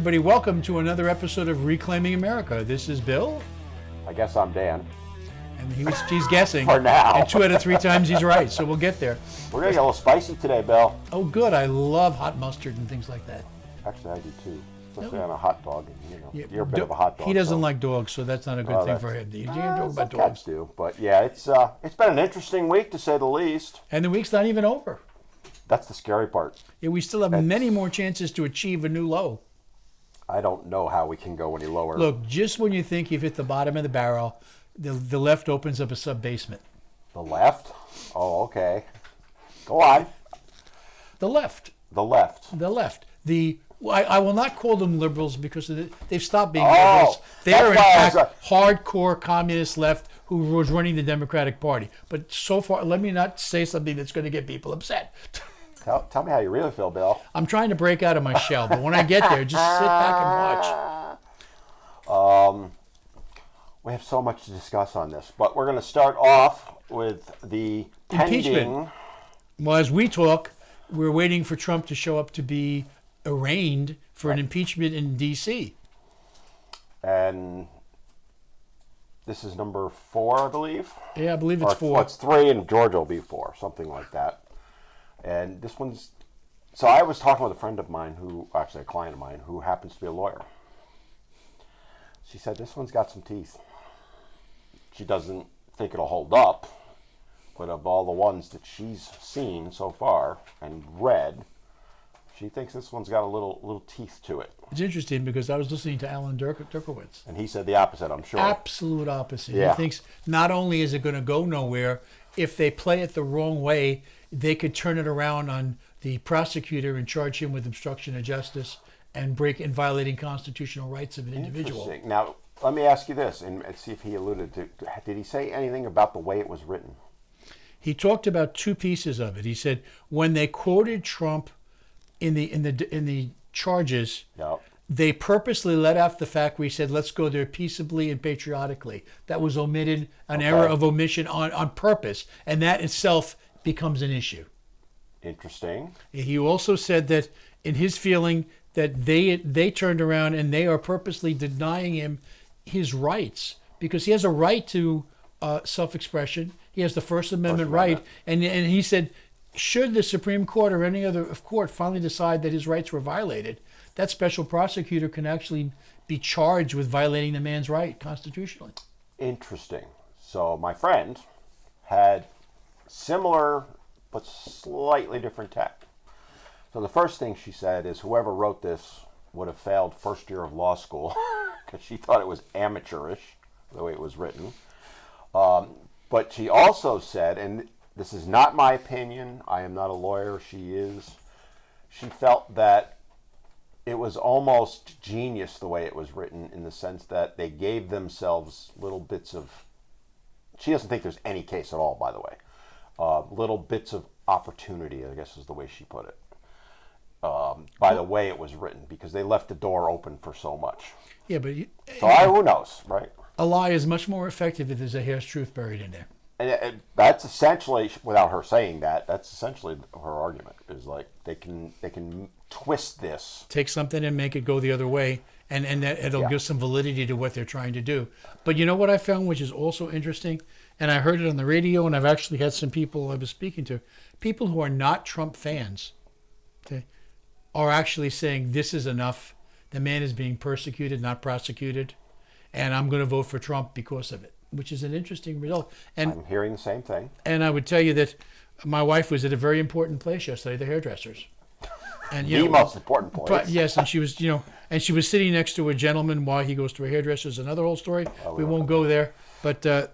everybody. Welcome to another episode of Reclaiming America. This is Bill. I guess I'm Dan. And he's guessing. For now. And 2 out of 3 times he's right, so we'll get there. We're going to get a little spicy today, Bill. Oh, good. I love hot mustard and things like that. Actually, I do too. Especially on a hot dog. Yeah, you're a bit of a hot dog. He doesn't like dogs, so that's not a good thing for him. You can't talk about dogs. Cats do. But yeah, it's been an interesting week, to say the least. And the week's not even over. That's the scary part. Yeah, we still have many more chances to achieve a new low. I don't know how we can go any lower. Look, just when you think you've hit the bottom of the barrel, the left opens up a sub-basement. The left? Oh, okay. Go on. The left. The left. The left. I will not call them liberals because they've stopped being liberals. They're in fact hardcore communist left who was running the Democratic Party. But so far, let me not say something that's going to get people upset. Tell me how you really feel, Bill. I'm trying to break out of my shell, but when I get there, just sit back and watch. We have so much to discuss on this, but we're going to start off with the impeachment. Well, as we talk, we're waiting for Trump to show up to be arraigned for an impeachment in D.C. And this is number 4, I believe. Yeah, I believe it's 4. It's 3, and Georgia will be 4, something like that. And this one's... So I was talking with a friend of mine, actually a client of mine, who happens to be a lawyer. She said, this one's got some teeth. She doesn't think it'll hold up, but of all the ones that she's seen so far and read, she thinks this one's got a little teeth to it. It's interesting because I was listening to Alan Dershowitz. And he said the opposite, I'm sure. Absolute opposite. Yeah. He thinks not only is it going to go nowhere, if they play it the wrong way, they could turn it around on the prosecutor and charge him with obstruction of justice and violating constitutional rights of an individual. Interesting. Now, let me ask you this, and see if he alluded to, did he say anything about the way it was written? He talked about 2 pieces of it. He said when they quoted Trump in the charges, yep, they purposely let out the fact where he said, let's go there peaceably and patriotically. That was omitted, an error of omission on purpose, and that itself becomes an issue. Interesting. He also said that in his feeling that they turned around and they are purposely denying him his rights because he has a right to self-expression. He has the First Amendment right. And he said, should the Supreme Court or any other court finally decide that his rights were violated, that special prosecutor can actually be charged with violating the man's right constitutionally. Interesting. So my friend had similar but slightly different tact. So the first thing she said is whoever wrote this would have failed first year of law school because she thought it was amateurish the way it was written. But she also said, and this is not my opinion, I am not a lawyer, she felt that it was almost genius the way it was written in the sense that they gave themselves little bits of, she doesn't think there's any case at all, by the way, little bits of opportunity, I guess is the way she put it, by the way it was written, because they left the door open for so much. Yeah, but... who knows, right? A lie is much more effective if there's a hair's truth buried in there. And that's essentially, without her saying that, that's essentially her argument. Is like they can twist this, take something and make it go the other way, and it'll give some validity to what they're trying to do. But you know what I found, which is also interesting, and I heard it on the radio, and I've actually had some people I was speaking to, people who are not Trump fans, okay, are actually saying this is enough. The man is being persecuted, not prosecuted, and I'm going to vote for Trump because of it, which is an interesting result. And I'm hearing the same thing. And I would tell you that my wife was at a very important place yesterday, the hairdressers. And the most important place. But yes, and she was, and she was sitting next to a gentleman while he goes to a hairdresser's. Another whole story. We won't go there. But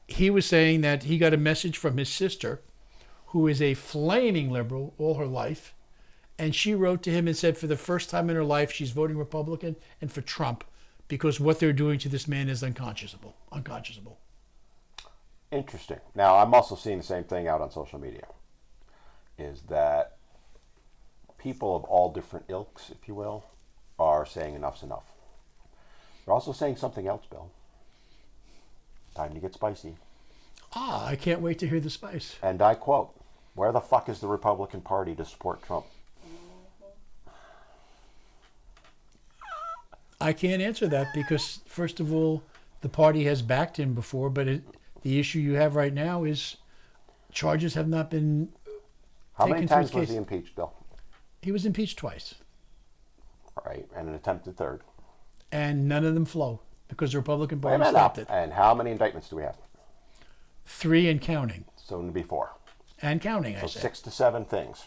he was saying that he got a message from his sister, who is a flaming liberal all her life, and she wrote to him and said for the first time in her life she's voting Republican and for Trump, because what they're doing to this man is unconscionable. Interesting. Now, I'm also seeing the same thing out on social media, is that people of all different ilks, if you will, are saying enough's enough. They're also saying something else, Bill. Time to get spicy. I can't wait to hear the spice. And I quote, where the fuck is the Republican Party to support Trump? I can't answer that because, first of all, the party has backed him before, but the issue you have right now is charges have not been How taken many to his times was case. he impeached, Bill? He was impeached twice, Right, and an attempted third. and none of them flow because the Republican Wait a Party minute now. stopped it. And how many indictments do we have? 3 and counting. Soon to be 4. And counting, I So say. 6 to 7 things.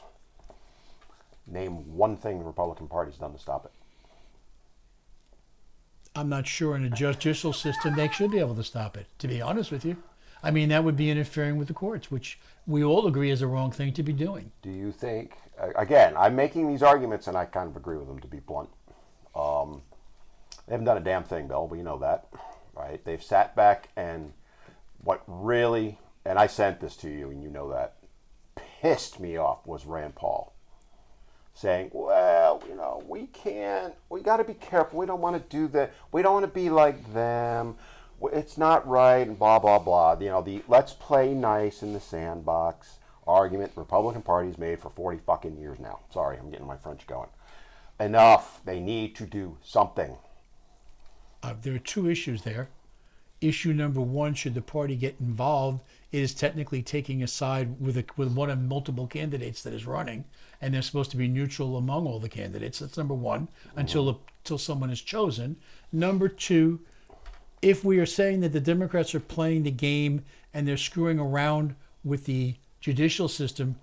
Name one thing the Republican Party's done to stop it. I'm not sure in a judicial system they should be able to stop it, to be honest with you. I mean, that would be interfering with the courts, which we all agree is a wrong thing to be doing. Do you think, again, I'm making these arguments and I kind of agree with them, to be blunt. They haven't done a damn thing, Bill. We know that, right? They've sat back and what really, and I sent this to you and you know that, pissed me off was Rand Paul saying, well, we got to be careful. We don't want to do that. We don't want to be like them. It's not right, and blah, blah, blah. The let's play nice in the sandbox argument the Republican Party's made for 40 fucking years now. Sorry, I'm getting my French going. Enough. They need to do something. There are 2 issues there. Issue number 1, should the party get involved, it is technically taking a side with one of multiple candidates that is running, and they're supposed to be neutral among all the candidates. That's number 1, until someone is chosen. Number 2, if we are saying that the Democrats are playing the game and they're screwing around with the judicial system,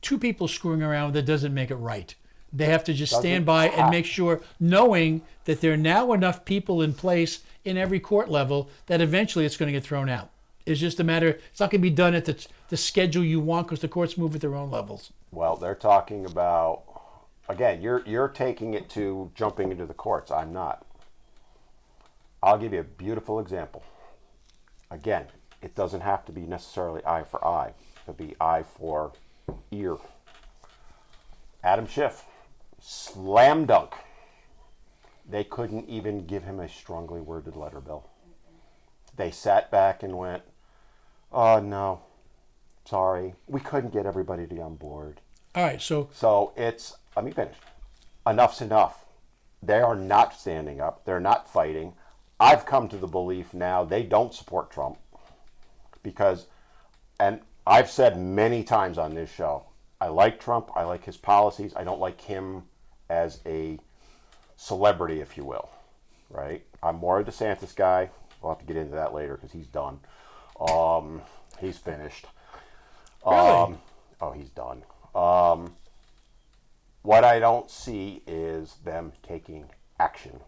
2 people screwing around, that doesn't make it right. They have to just stand by and make sure, knowing that there are now enough people in place in every court level that eventually it's going to get thrown out. It's just a matter, it's not going to be done at the schedule you want because the courts move at their own levels. Well, they're talking about, again, you're taking it to jumping into the courts. I'm not. I'll give you a beautiful example. Again, it doesn't have to be necessarily eye for eye. It could be eye for ear. Adam Schiff, slam dunk. They couldn't even give him a strongly worded letter, Bill. They sat back and went, oh, no, sorry. We couldn't get everybody to be on board. All right, so let me finish. Enough's enough. They are not standing up. They're not fighting. I've come to the belief now they don't support Trump because, and I've said many times on this show, I like Trump. I like his policies. I don't like him as a celebrity, if you will, right? I'm more a DeSantis guy. We'll have to get into that later because he's done. He's finished. Really? He's done. What I don't see is them taking action,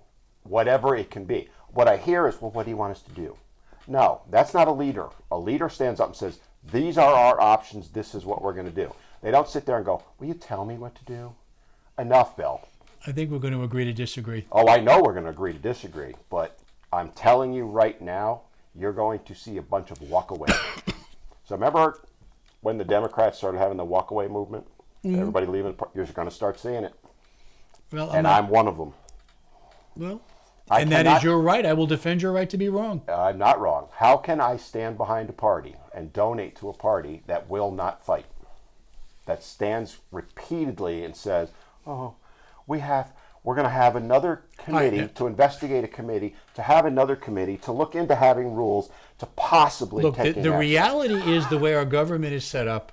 whatever it can be. What I hear is, well, what do you want us to do? No, that's not a leader. A leader stands up and says, these are our options. This is what we're going to do. They don't sit there and go, will you tell me what to do? Enough, Bill. I think we're going to agree to disagree. Oh, I know we're going to agree to disagree, but I'm telling you right now, you're going to see a bunch of walk-away. So remember when the Democrats started having the walk-away movement? Mm-hmm. Everybody leaving, you're going to start seeing it. Well, I'm one of them. Well, that is your right. I will defend your right to be wrong. I'm not wrong. How can I stand behind a party and donate to a party that will not fight? That stands repeatedly and says, oh, we're going to have another committee to investigate a committee, to have another committee, to look into having rules, to possibly take action. The reality is the way our government is set up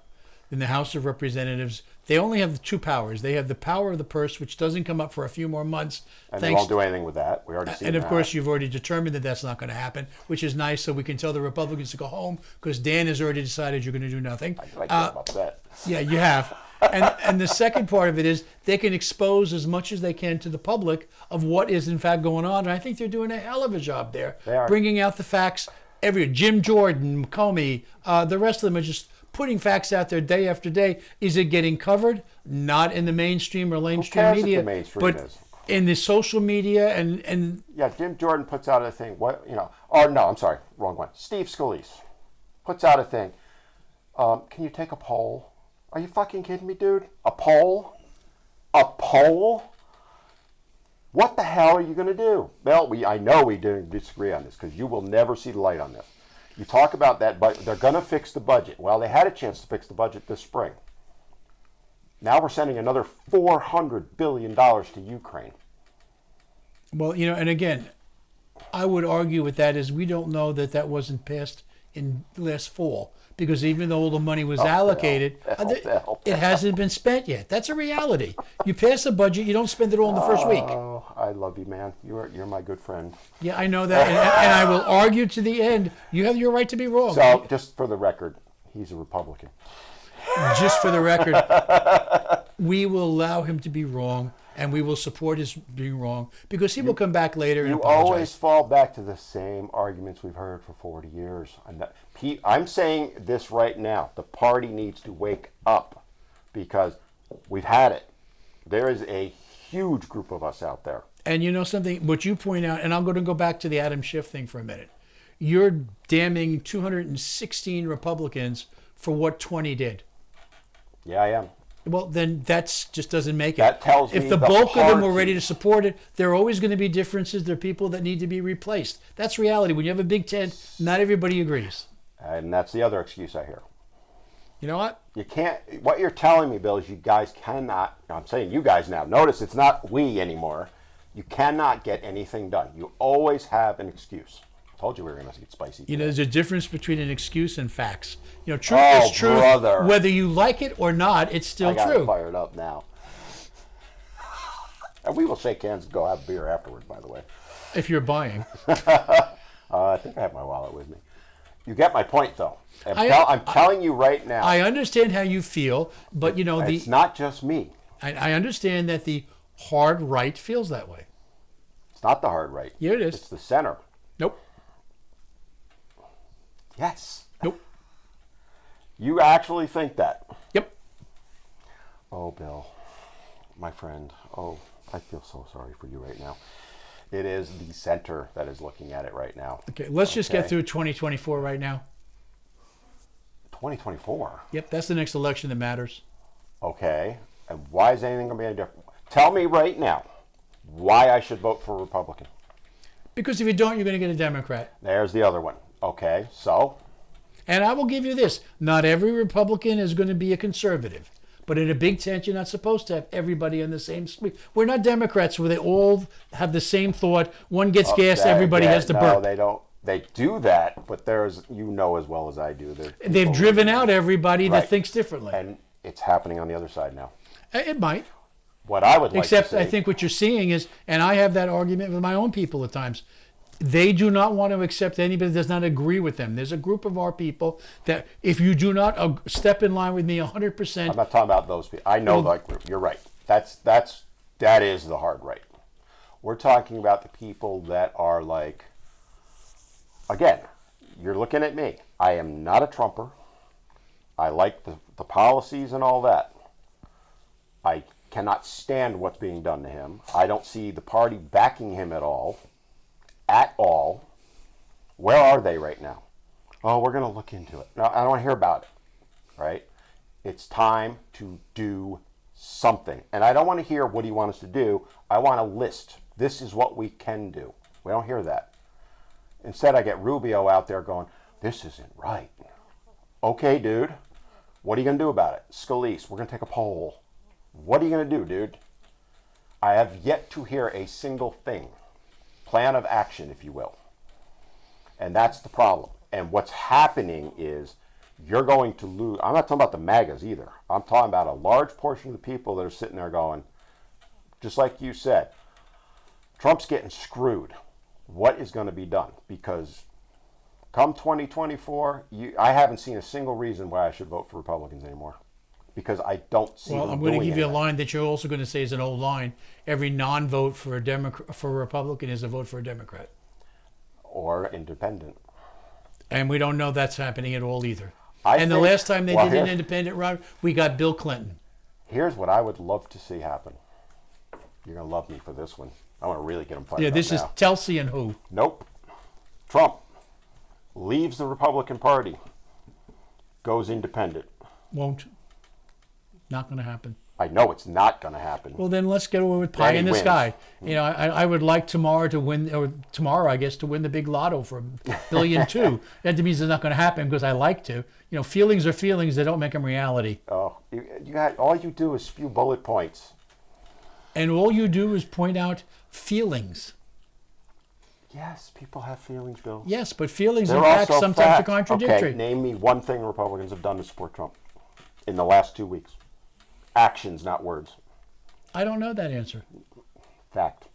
in the House of Representatives, they only have the 2 powers. They have the power of the purse, which doesn't come up for a few more months. And they won't do anything with that. We already seen that. And of course, you've already determined that that's not going to happen, which is nice, so we can tell the Republicans to go home because Dan has already decided you're going to do nothing. I get upset. Yeah, you have. And the second part of it is they can expose as much as they can to the public of what is in fact going on. And I think they're doing a hell of a job there. They are. Bringing out the facts. Jim Jordan, Comey, the rest of them are just putting facts out there day after day. Is it getting covered? Not in the mainstream or lamestream media, but in the social media and yeah, Jim Jordan puts out a thing. I'm sorry, wrong one. Steve Scalise puts out a thing. Can you take a poll? Are you fucking kidding me, dude? A poll? A poll? What the hell are you going to do? Well, I know we didn't disagree on this because you will never see the light on this. You talk about that, but they're going to fix the budget. Well, they had a chance to fix the budget this spring. Now we're sending another $400 billion to Ukraine. Well, and again, I would argue with that is we don't know that that wasn't passed in last fall because even though all the money was allocated, it hasn't been spent yet. That's a reality. You pass a budget, you don't spend it all in the first week. Oh, I love you, man. You're my good friend. Yeah, I know that, and I will argue to the end. You have your right to be wrong. So, just for the record, he's a Republican. Just for the record, we will allow him to be wrong, and we will support his being wrong because he will come back later and apologize. You always fall back to the same arguments we've heard for 40 years. I'm saying this right now. The party needs to wake up because we've had it. There is a huge group of us out there. And you know something, what you point out, and I'm going to go back to the Adam Schiff thing for a minute. You're damning 216 Republicans for what 20 did. Yeah, I am. Well, then that just doesn't make it. That tells me if the bulk of them were ready to support it, there are always going to be differences. There are people that need to be replaced. That's reality. When you have a big tent, not everybody agrees. And that's the other excuse I hear. You know what? You can't. What you're telling me, Bill, is you guys cannot. I'm saying you guys now. Notice it's not we anymore. You cannot get anything done. You always have an excuse. I told you we were going to get spicy today. There's a difference between an excuse and facts. Truth is truth. Brother. Whether you like it or not, it's still true. I'm fired up now. And we will shake hands and go have beer afterwards, by the way. If you're buying. I think I have my wallet with me. You get my point, though. I'm telling you right now. I understand how you feel, but it's not just me. I understand that the hard right feels that way. It's not the hard right. Yeah, it is. It's the center. Nope. Yes. Nope. You actually think that? Yep. Oh, Bill, my friend. Oh, I feel so sorry for you right now. It is the center that is looking at it right now. Okay, let's just get through 2024 right now. 2024? Yep, that's the next election that matters. Okay, and why is anything going to be any different? Tell me right now why I should vote for a Republican. Because if you don't, you're going to get a Democrat. There's the other one. Okay, so? And I will give you this. Not every Republican is going to be a conservative. But in a big tent, you're not supposed to have everybody on the same speed. We're not Democrats where they all have the same thought. One gets gas, everybody has to burp. No, they don't. They do that, but there's, as well as I do. They've driven out everybody that thinks differently. And it's happening on the other side now. It might. What I would like to see. Except I think what you're seeing is, and I have that argument with my own people at times, they do not want to accept anybody that does not agree with them. There's a group of our people that if you do not step in line with me 100%. I'm not talking about those people. I know that group. You're right. That is the hard right. We're talking about the people that are like, again, you're looking at me. I am not a Trumper. I like the policies and all that. I cannot stand what's being done to him. I don't see the party backing him at all. At all. Where are they right now? Oh, we're going to look into it. No, I don't want to hear about it. Right? It's time to do something. And I don't want to hear what do you want us to do. I want a list. This is what we can do. We don't hear that. Instead, I get Rubio out there going, this isn't right. Okay, dude. What are you going to do about it? Scalise, we're going to take a poll. What are you going to do, dude? I have yet to hear a single thing. Plan of action, if you will. And that's the problem. And what's happening is you're going to lose. I'm not talking about the MAGAs either. I'm talking about a large portion of the people that are sitting there going, just like you said, Trump's getting screwed. What is going to be done? Because come 2024, I haven't seen a single reason why I should vote for Republicans anymore. Because I don't see. Well, I'm going to give you a line that you're also going to say is an old line. Every non-vote for a Republican is a vote for a Democrat. Or independent. And we don't know that's happening at all either. The last time they did an independent route, we got Bill Clinton. Here's what I would love to see happen. You're going to love me for this one. I want to really get them fired up. Yeah, this is Telsey and who? Nope. Trump leaves the Republican Party, goes independent. Won't. Not going to happen. I know it's not going to happen. Well, then let's get away with pie in the sky. I would like tomorrow to win, or tomorrow, I guess, to win the big lotto for $1.2 billion. That means it's not going to happen because I like to. Feelings are feelings. They don't make them reality. Oh, all you do is spew bullet points. And all you do is point out feelings. Yes, people have feelings, Bill. Yes, but feelings They're and facts also sometimes facts. are contradictory. Okay, name me one thing Republicans have done to support Trump in the last 2 weeks. Actions, not words. I don't know that answer. Fact.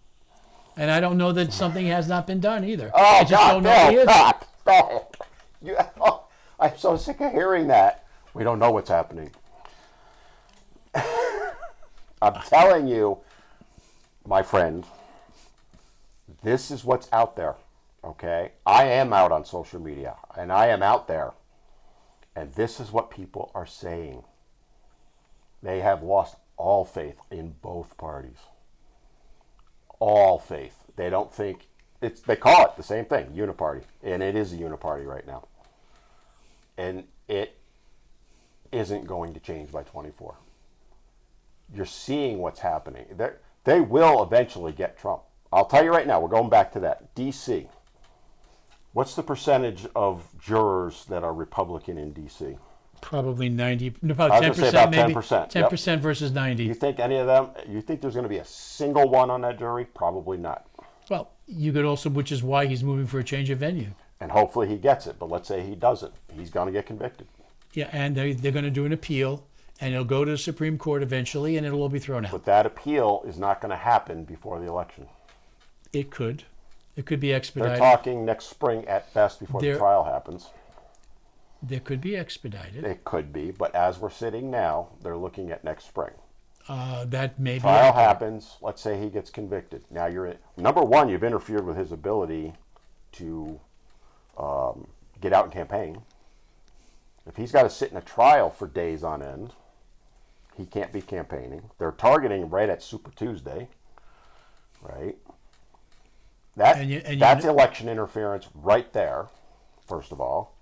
And I don't know that something has not been done either. Oh, I just God, don't know the no, answer. stop. I'm so sick of hearing that. We don't know what's happening. I'm telling you, my friend, this is what's out there, okay? I am out on social media, and I am out there. And this is what people are saying. They have lost all faith in both parties. All faith. They don't think they call it the same thing, uniparty, and it is a uniparty right now. And it isn't going to change by 24. You're seeing what's happening. They will eventually get Trump. I'll tell you right now, we're going back to that. D.C. What's the percentage of jurors that are Republican in D.C.? Probably 90, I about was gonna say 10% about maybe. 10%, 10% yep. versus 90. You think any of them, you think there's going to be a single one on that jury? Probably not. Well, you could also, which is why he's moving for a change of venue. And hopefully he gets it. But let's say he doesn't. He's going to get convicted. Yeah, and they're going to do an appeal, and it'll go to the Supreme Court eventually, and it'll all be thrown out. But that appeal is not going to happen before the election. It could. It could be They're expedited. talking next spring at best before the trial happens. There could be expedited. It could be, but as we're sitting now, they're looking at next spring. That may be. Trial happens. Let's say he gets convicted. Now you're in. Number one, you've interfered with his ability to get out and campaign. If he's got to sit in a trial for days on end, he can't be campaigning. They're targeting right at Super Tuesday, right? That's election interference right there, first of all.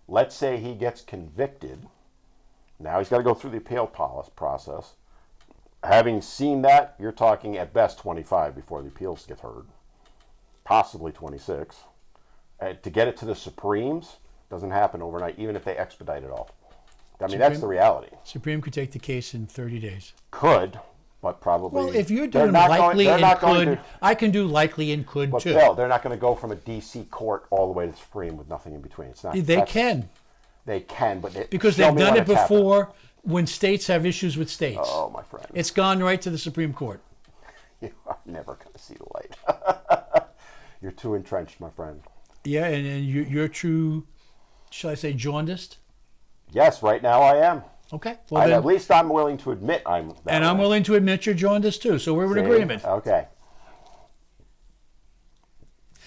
Let's say he gets convicted. Now he's got to go through the appeal process. Having seen that, you're talking at best 25 before the appeals get heard, possibly 26. To get it to the Supremes doesn't happen overnight, even if they expedite it all. I mean, that's the reality. Supreme could take the case in 30 days. Could, but probably. Well, if you're doing likely and could, I can do likely and could but too. Bill, they're not going to go from a D.C. court all the way to the Supreme with nothing in between. It's not. They can. They can, but because they've done it before when states have issues with states. Oh, my friend. It's gone right to the Supreme Court. You are never going to see the light. You're too entrenched, my friend. Yeah, and you're true, shall I say, jaundiced? Yes, right now I am. Okay. Well, then, at least I'm willing to admit I'm that And way. I'm willing to admit you're jaundiced too, so we're in agreement. Okay.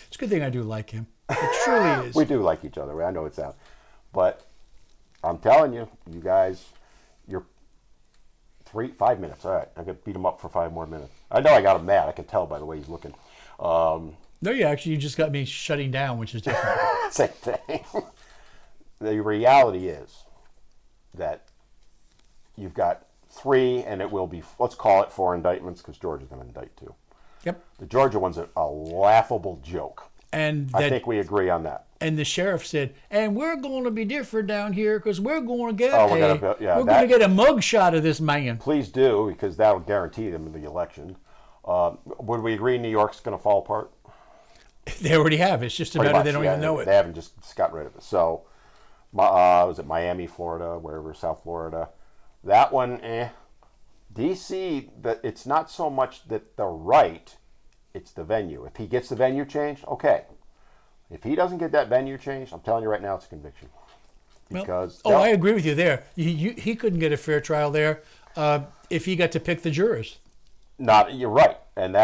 It's a good thing I do like him. It truly is. We do like each other. I know it's out. But I'm telling you, you guys, you're 5 minutes. All right. I could beat him up for 5 more minutes. I know I got him mad. I can tell by the way he's looking. No, you just got me shutting down, which is different. Same thing. The reality is that you've got 3, and it will be, let's call it 4 indictments, because Georgia's going to indict too. Yep. The Georgia one's a laughable joke. And I think we agree on that. And the sheriff said, and we're going to be different down here because we're going to get going to get a mug shot of this man. Please do, because that'll guarantee them the election. Would we agree New York's going to fall apart? They already have. It's just a matter they don't even know it. They haven't just gotten rid of it. So, was it Miami, Florida, wherever, South Florida? That one, D.C., it's not so much that they're right, it's the venue. If he gets the venue changed, okay. If he doesn't get that venue changed, I'm telling you right now, it's a conviction. Because I agree with you there. He couldn't get a fair trial there if he got to pick the jurors. You're right, and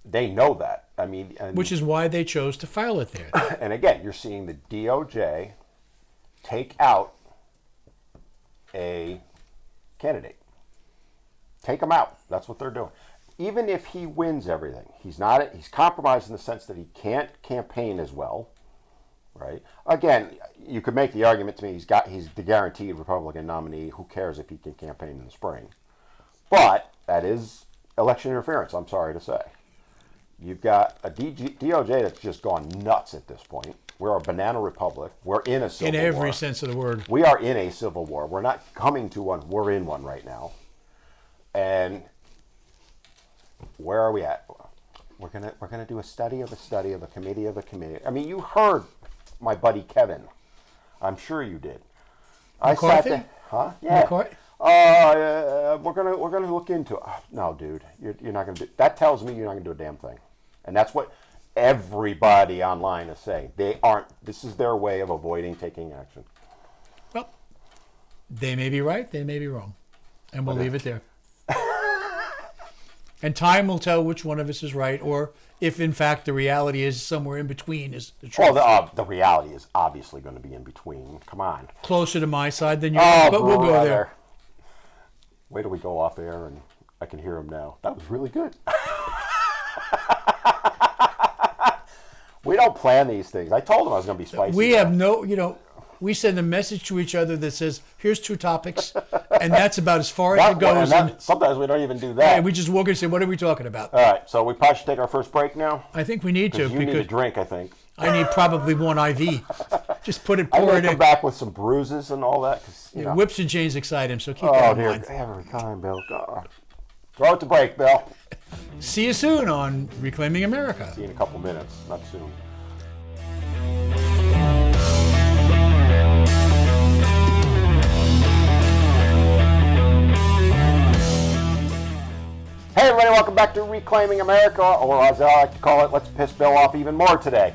they know that. I mean, which is why they chose to file it there. And again, you're seeing the DOJ take out a candidate. Take him out. That's what they're doing. Even if he wins everything, he's compromised in the sense that he can't campaign as well, right? Again, you could make the argument to me he's the guaranteed Republican nominee. Who cares if he can campaign in the spring? But that is election interference, I'm sorry to say. You've got a DOJ that's just gone nuts at this point. We're a banana republic. We're in a civil war. In every sense of the word. We are in a civil war. We're not coming to one. We're in one right now. And where are we at? We're gonna do a study of a study of a committee of a committee. I mean, you heard my buddy Kevin. I'm sure you did. McCarthy? I sat there, huh? Yeah. McCarthy? We're gonna look into it. No, dude, you're not gonna do. That tells me you're not gonna do a damn thing, and that's what everybody online is saying. They aren't. This is their way of avoiding taking action. Well, they may be right. They may be wrong, and we'll leave it there. And time will tell which one of us is right, or if in fact the reality is somewhere in between is the truth. Well, the reality is obviously going to be in between. Come on. Closer to my side than yours, but we'll go there. Wait till we go off air and I can hear him now. That was really good. We don't plan these things. I told him I was going to be spicy. We have no, we send a message to each other that says, here's 2 topics, and that's about as far as it goes. Sometimes we don't even do that. And we just walk in and say, what are we talking about? All right, so we probably should take our first break now? I think we need to. You need a drink, I think. I need probably one IV. Just pour it I'm going in. to come back with some bruises and all that. Whips and chains excite him, so keep that in mind. Every time, Bill. God. Throw it to break, Bill. See you soon on Reclaiming America. See you in a couple minutes, not soon. Hey everybody, welcome back to Reclaiming America, or as I like to call it, let's piss Bill off even more today.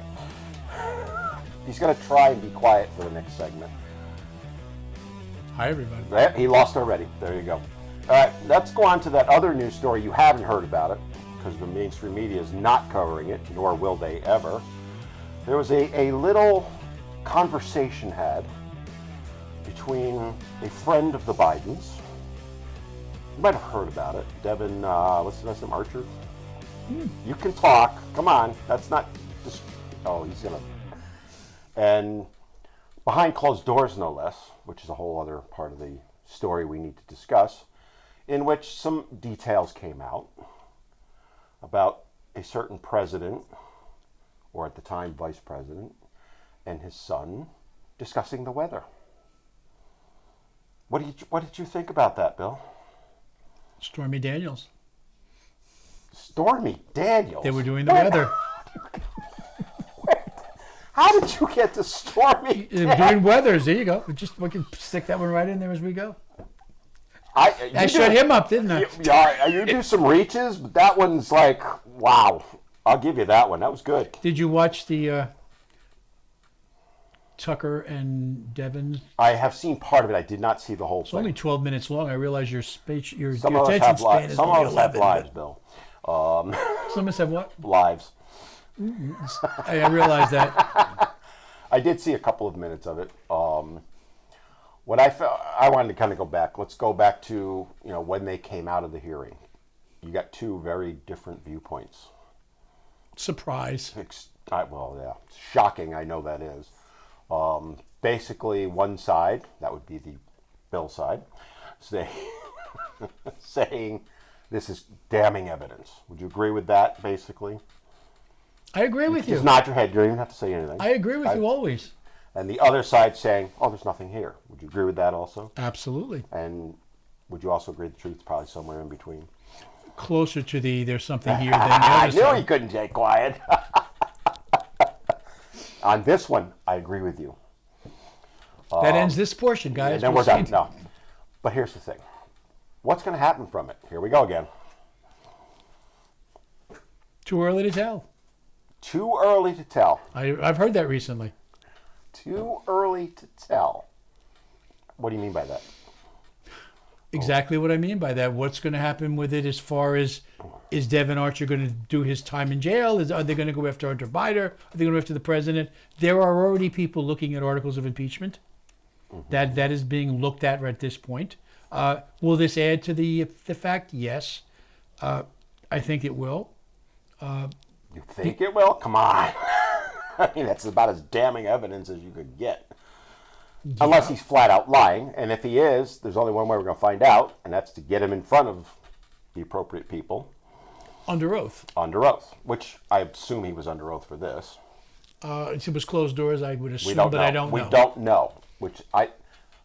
He's going to try and be quiet for the next segment. Hi everybody. Yeah, he lost already. There you go. All right, let's go on to that other news story. You haven't heard about it, because the mainstream media is not covering it, nor will they ever. There was a little conversation had between a friend of the Bidens. You might have heard about it. Devon, what's his last name? Archer? You can talk. Come on. That's not just... Oh, he's going to... And behind closed doors, no less, which is a whole other part of the story we need to discuss, in which some details came out about a certain president, or at the time vice president, and his son discussing the weather. What did you think about that, Bill? Stormy Daniels. Stormy Daniels? They were doing the weather. How did you get to Stormy Daniels? Doing weathers. There you go. We can stick that one right in there as we go. I shut him up, didn't I? You do some reaches, but that one's like, wow. I'll give you that one. That was good. Did you watch the Tucker and Devon? I have seen part of it. I did not see the whole thing. It's only 12 minutes long. I realize your attention span is only 11. Some of us have lives, Bill. Some of us have what? Lives. I realize that. I did see a couple of minutes of it. What I felt, I wanted to kind of go back. Let's go back to when they came out of the hearing. You got 2 very different viewpoints. Surprise. Well, yeah, shocking. I know that is. Basically, one side, that would be the Bill side, saying this is damning evidence. Would you agree with that? Basically, I agree with you. Just nod your head. You don't even have to say anything. I agree with you always. And the other side saying, "Oh, there's nothing here." Would you agree with that also? Absolutely. And would you also agree the truth's probably somewhere in between? Closer to the there's something here than the other side. I knew he couldn't stay quiet. On this one, I agree with you. That ends this portion, guys. And then we're done. No. But here's the thing. What's going to happen from it? Here we go again. Too early to tell. Too early to tell. I've heard that recently. Too early to tell. What do you mean by that? Exactly what I mean by that. What's going to happen with it as far as, is Devon Archer going to do his time in jail? Are they going to go after Hunter Biden? Are they going to go after the president? There are already people looking at articles of impeachment. Mm-hmm. That is being looked at at this point. Will this add to the fact? Yes. I think it will. You think it will? Come on. I mean, that's about as damning evidence as you could get. Yeah. Unless he's flat out lying. And if he is, there's only one way we're going to find out, and that's to get him in front of the appropriate people. Under oath. Under oath, which I assume he was under oath for this. It was closed doors, I would assume, but I don't know. We don't know.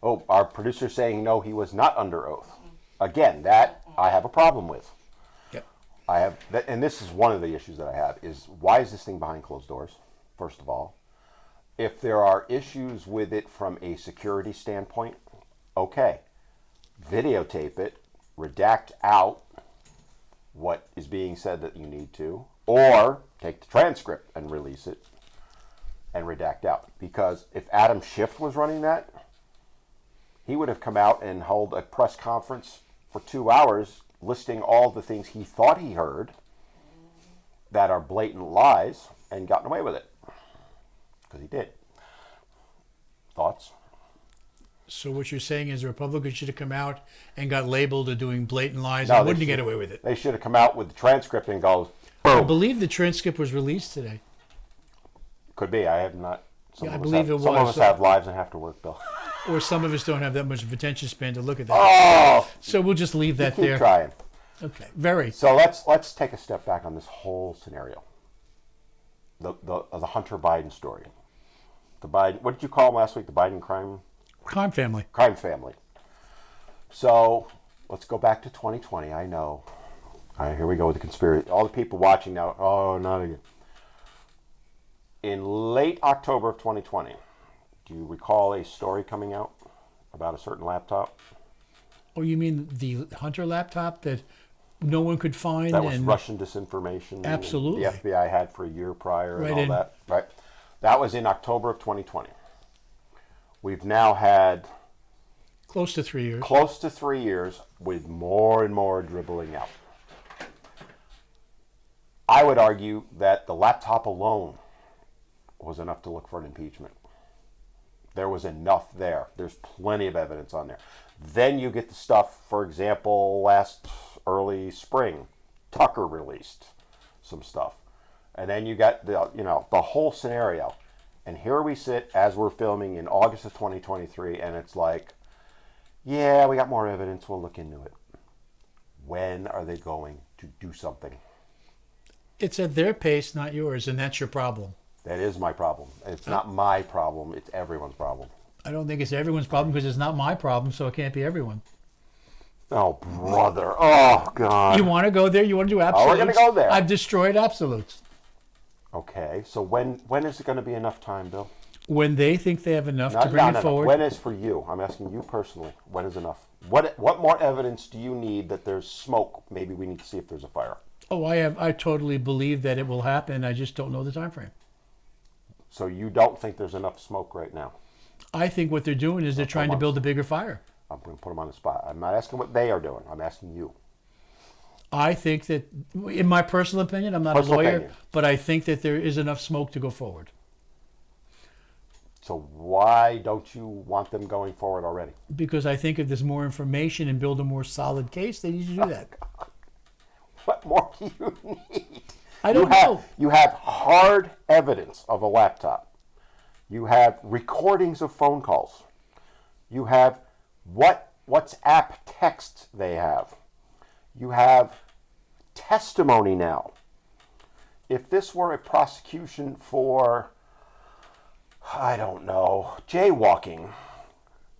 Our producer's saying no, he was not under oath. Again, that I have a problem with. Yep. I have, and this is one of the issues that I have, is why is this thing behind closed doors, first of all? If there are issues with it from a security standpoint, okay. Videotape it, redact out what is being said that you need to, or take the transcript and release it and redact out. Because if Adam Schiff was running that, he would have come out and held a press conference for 2 hours listing all the things he thought he heard that are blatant lies and gotten away with it. Because he did. Thoughts? So what you're saying is the Republicans should have come out and got labeled as doing blatant lies and wouldn't get away with it. They should have come out with the transcript and go, I boom. believe the transcript was released today. Could be. I have not. I believe it was. Some of us have lives and have to work, Bill. Or some of us don't have that much of attention span to look at that. Oh! So we'll just leave that Keep there. trying. Okay, very. So let's take a step back on this whole scenario. The Hunter Biden story. The Biden. What did you call him last week? The Biden crime Family. crime family. So let's go back to 2020. I know. All right, here we go with the conspiracy. All the people watching now. Oh, not again. In late October of 2020, do you recall a story coming out about a certain laptop? Oh, you mean the Hunter laptop that no one could find? That was Russian disinformation. Absolutely. The FBI had for a year prior Right, and all and that. Right. That was in October of 2020. We've now had close to 3 years. close to 3 years with more and more dribbling out. I would argue that the laptop alone was enough to look for an impeachment. There was enough there. There's plenty of evidence on there. Then you get the stuff, for example, last early spring, Tucker released some stuff. And then you got the whole scenario. And here we sit as we're filming in August of 2023, and it's like, yeah, we got more evidence. We'll look into it. When are they going to do something? It's at their pace, not yours, and that's your problem. That is my problem. It's not my problem. It's everyone's problem. I don't think it's everyone's problem because it's not my problem, so it can't be everyone. Oh, brother. Oh, God. You want to go there? You want to do absolutes? Oh, we're going to go there. I've destroyed absolutes. Okay, so when is it going to be enough time, Bill? When they think they have enough to bring it forward. When is for you? I'm asking you personally. When is enough? What more evidence do you need that there's smoke? Maybe we need to see if there's a fire. Oh, I totally believe that it will happen. I just don't know the time frame. So you don't think there's enough smoke right now? I think what they're doing is they're trying to build a bigger fire. I'm going to put them on the spot. I'm not asking what they are doing. I'm asking you. I think that, in my personal opinion, I'm not a lawyer, but I think that there is enough smoke to go forward. So why don't you want them going forward already? Because I think if there's more information and build a more solid case, they need to do that. What more do you need? I don't know. You have hard evidence of a laptop. You have recordings of phone calls. You have what WhatsApp texts they have. You have testimony now. If this were a prosecution for, I don't know, jaywalking,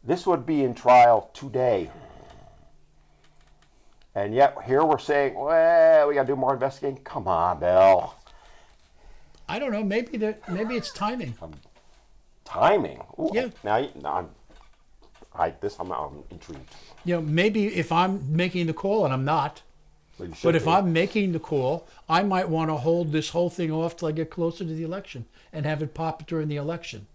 this would be in trial today. And yet here we're saying, well, we got to do more investigating. Come on, Bill. I don't know. Maybe it's timing. Timing? Ooh, Yeah. Now I'm intrigued. Maybe if I'm making the call, and I'm not, but if I'm making the call, I might want to hold this whole thing off till I get closer to the election and have it pop during the election,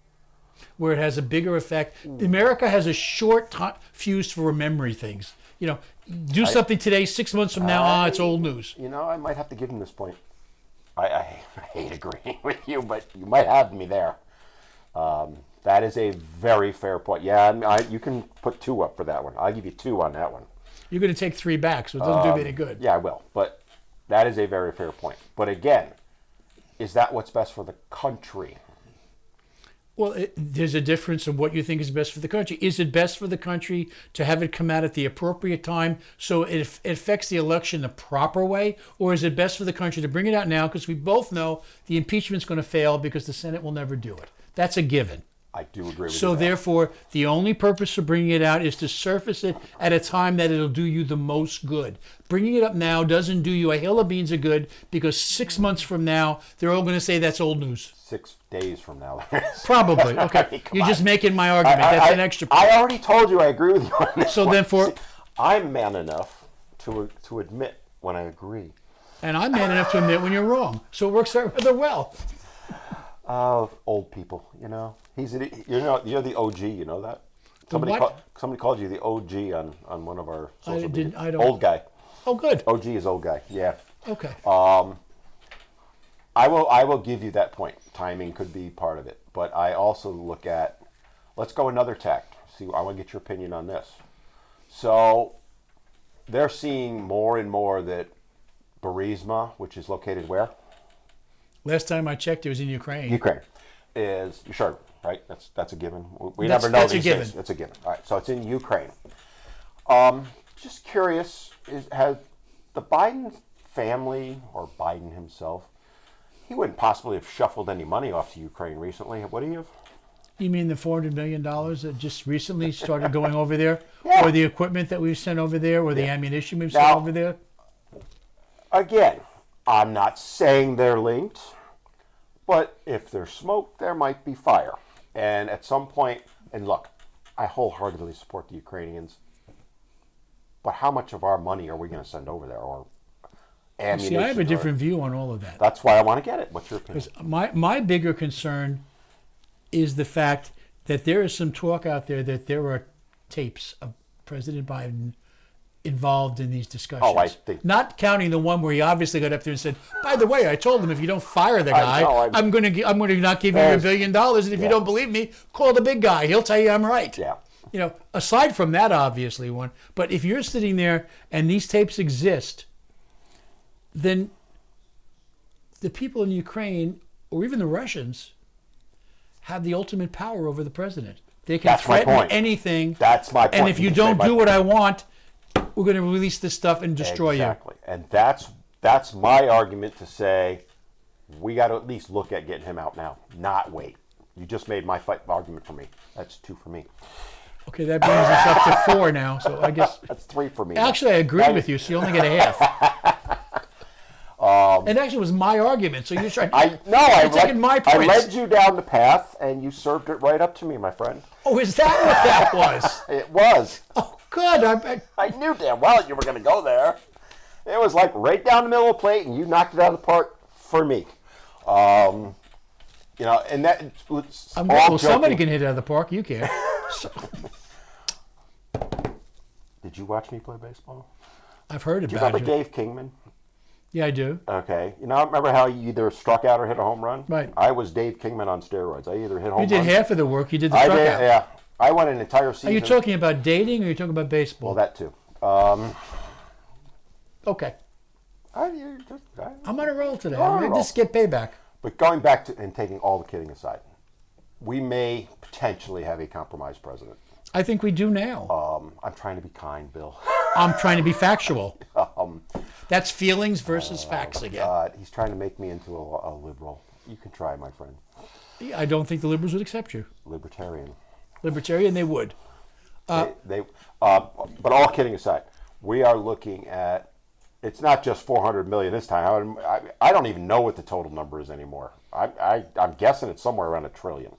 where it has a bigger effect. America has a short fuse for remembering things. Do something today, 6 months from now, it's old news. I might have to give him this point. I hate agreeing with you, but you might have me there. That is a very fair point. Yeah, you can put 2 up for that one. I'll give you 2 on that one. You're going to take 3 back, so it doesn't do me any good. Yeah, I will. But that is a very fair point. But again, is that what's best for the country? Well, there's a difference in what you think is best for the country. Is it best for the country to have it come out at the appropriate time so it affects the election the proper way? Or is it best for the country to bring it out now because we both know the impeachment's going to fail because the Senate will never do it? That's a given. I do agree with you. So there. therefore, the only purpose of bringing it out is to surface it at a time that it'll do you the most good. Bringing it up now doesn't do you a hill of beans of good, because 6 months from now, they're all going to say that's old news. 6 days from now. Probably. Okay. I mean, You're just on. making my argument. That's an extra point. I already told you I agree with you on this So one. then for... See, I'm man enough to admit when I agree. And I'm man enough to admit when you're wrong. So it works out rather well. Old people, you know. You're the OG, you know that? Somebody called you the OG on one of our social media. I don't. Old guy. Oh, good. OG is old guy, yeah. Okay. I will give you that point. Timing could be part of it. But I also look at, let's go another tact. See, I want to get your opinion on this. So they're seeing more and more that Burisma, which is located where? Last time I checked, it was in Ukraine. Ukraine. Is, you sure, right? That's a given. We never know these days. It's a given. All right, so it's in Ukraine. Just curious, has the Biden family, or Biden himself, he wouldn't possibly have shuffled any money off to Ukraine recently, would he have? You mean the $400 million that just recently started going over there? Yeah. Or the equipment that we've sent over there? Or the ammunition we've sent Now, over there? Again, I'm not saying they're linked, but if there's smoke, there might be fire. And at some point, and look, I wholeheartedly support the Ukrainians, but how much of our money are we going to send over there? Or ammunition? See, I have a different view on all of that. That's why I want to get it. What's your opinion? My bigger concern is the fact that there is some talk out there that there are tapes of President Biden involved in these discussions. Oh, I think... Not counting the one where he obviously got up there and said, by the way, I told him if you don't fire the guy, I'm going to not give you $1 billion, and if you don't believe me, call the big guy. He'll tell you I'm right. Yeah. You know, aside from that, obviously, one. But if you're sitting there and these tapes exist, then the people in Ukraine, or even the Russians, have the ultimate power over the president. They can threaten anything. That's my point. And if you don't do what I want, we're going to release this stuff and destroy you. Exactly. And that's my argument to say we got to at least look at getting him out now, not wait. You just made my argument for me. That's 2 for me. Okay, that brings us up to 4 now. So I guess that's 3 for me. Actually, I agree with you. So you only get a half. And actually, it was my argument. So you're trying. Taking my points. I led you down the path, and you served it right up to me, my friend. Oh, is that what that was? It was. Oh, good. I knew damn well you were going to go there. It was like right down the middle of the plate, and you knocked it out of the park for me. You know, and that. Well, somebody can hit it out of the park. You can't. So. Did you watch me play baseball? I've heard about it. Do you remember Dave Kingman? Yeah, I do. Okay. You know, remember how you either struck out or hit a home run? Right. I was Dave Kingman on steroids. I either hit home runs. You did half of the work. You did the struck out. Yeah. I went an entire season. Are you talking about dating or are you talking about baseball? Well, that too. Okay. I'm on a roll today. I'm going to just get payback. But going back to and taking all the kidding aside, we may potentially have a compromised president. I think we do now. I'm trying to be kind, Bill. I'm trying to be factual. That's feelings versus facts again. He's trying to make me into a liberal. You can try, my friend. I don't think the liberals would accept you. Libertarian, they would. But all kidding aside, we are looking at. It's not just $400 million this time. I don't even know what the total number is anymore. I'm guessing it's somewhere around $1 trillion.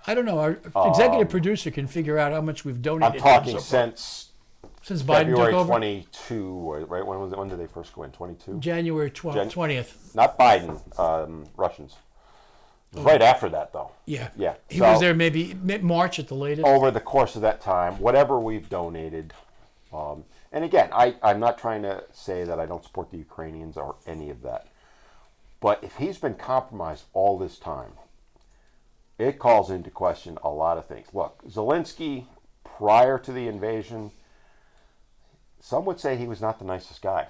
I don't know. Our executive producer can figure out how much we've donated. I'm talking since Biden February took over? 22, right? When did they first go in? 22? January 20th. Not Biden, Russians. It was right after that, though. Yeah. Yeah. He was there maybe March at the latest. Over the course of that time, whatever we've donated. And again, I'm not trying to say that I don't support the Ukrainians or any of that. But if he's been compromised all this time, it calls into question a lot of things. Look, Zelensky, prior to the invasion, some would say he was not the nicest guy.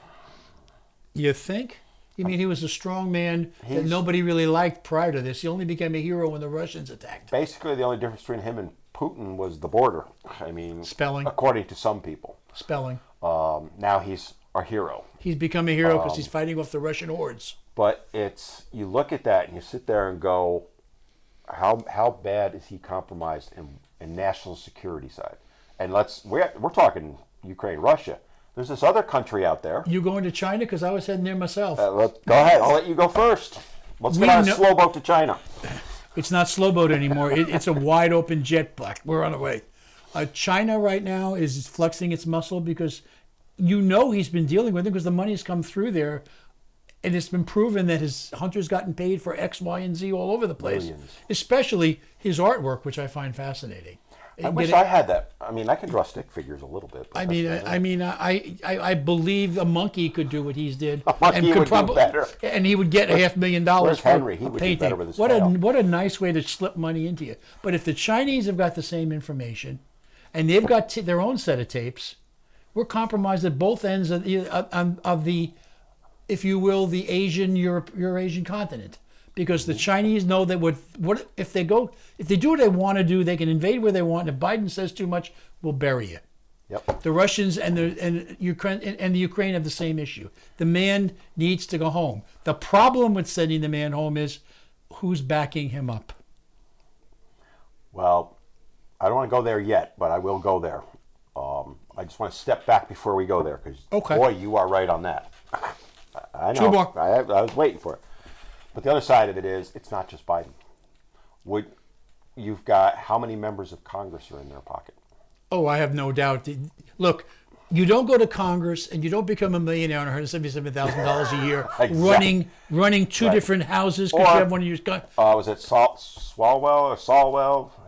You think? You mean he was a strong man that nobody really liked prior to this? He only became a hero when the Russians attacked. Basically, the only difference between him and Putin was the border. I mean, spelling. According to some people. Spelling. Now he's a hero. He's become a hero because he's fighting off the Russian hordes. But you look at that and you sit there and go, how bad is he compromised in national security side? And we're talking Ukraine, Russia. There's this other country out there. You going to China? Because I was heading there myself. Go ahead. I'll let you go first. Let's get on a slow boat to China. It's not slow boat anymore. It's a wide open jet black. We're on our way. China right now is flexing its muscle because he's been dealing with it because the money's come through there. And it's been proven that his Hunter's gotten paid for X, Y, and Z all over the place. Millions. Especially his artwork, which I find fascinating. I wish I had that. I mean, I can draw stick figures a little bit. I believe a monkey could do what he's did. A monkey would do better. And he would get $500,000 Where's for Henry? He would do painting. better with his tail. What a nice way to slip money into you. But if the Chinese have got the same information, and they've got their own set of tapes, we're compromised at both ends of the if you will, the Eurasian continent. Because the Chinese know that if they do what they want to do, they can invade where they want. And if Biden says too much, we'll bury you. Yep. The Russians and the Ukraine have the same issue. The man needs to go home. The problem with sending the man home is who's backing him up. Well, I don't want to go there yet, but I will go there. I just want to step back before we go there because, boy, you are right on that. I know. 2 more. I was waiting for it. But the other side of it is, it's not just Biden. You've got how many members of Congress are in their pocket? Oh, I have no doubt. Look, you don't go to Congress and you don't become a millionaire on $177,000 a year Exactly. running two different houses because you have one of your guns. Was it Swalwell?